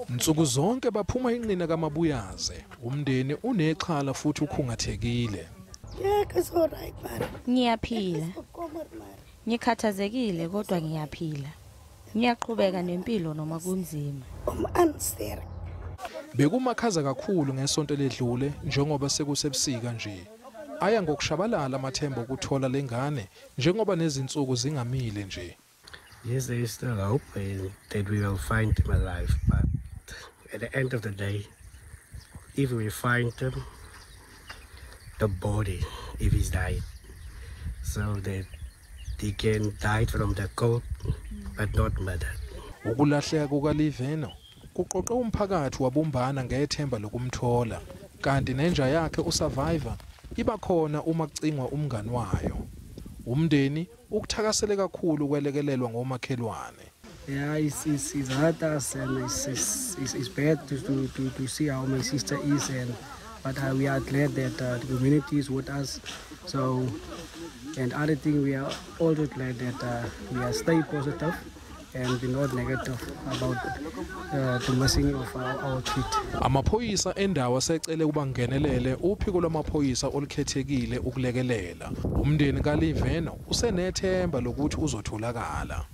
Nsuku zonke baphuma inqina kaMabuyaze. Umndeni unexhala futhi ukhungathekile. Ngiyaphila. Ngikhathazekile kodwa ngiyaphila. Ngiyaqhubeka nempilo noma kunzima. Bekumakhaza kakhulu ngesonto ledlule njengoba sekusebusika nje. Aya ngokushabalala amathemba okuthola lengane njengoba nezinsuku zingamile nje. Yes, there is still hope that we will find him alive, but at the end of the day, if we find him, the body, if he's died, so that he can die from the cold, but not murdered. Ukulahleka kukaLee Verno kuqoqe umphakathi wabumbana ngethemba lokumthola, kanti nenja yakhe usurvivor iba khona uma kucingwa umngani wayo. Umndeni ukuthakasele kakhulu kwelekelelwa ngomakhelwane. Yeah, it's hurt us and it's bad to see how my sister is, but we are glad that the community is with us. So, and other thing, we are also glad that we are stay positive and be not negative about the missing of our kid. Amaphoyisa endawo secele kuba ngenelele uphiko lwamaphoyisa olukhethekile ukulekelela. Umndeni kaLee Verno usenethemba lokuthi uzotholakala.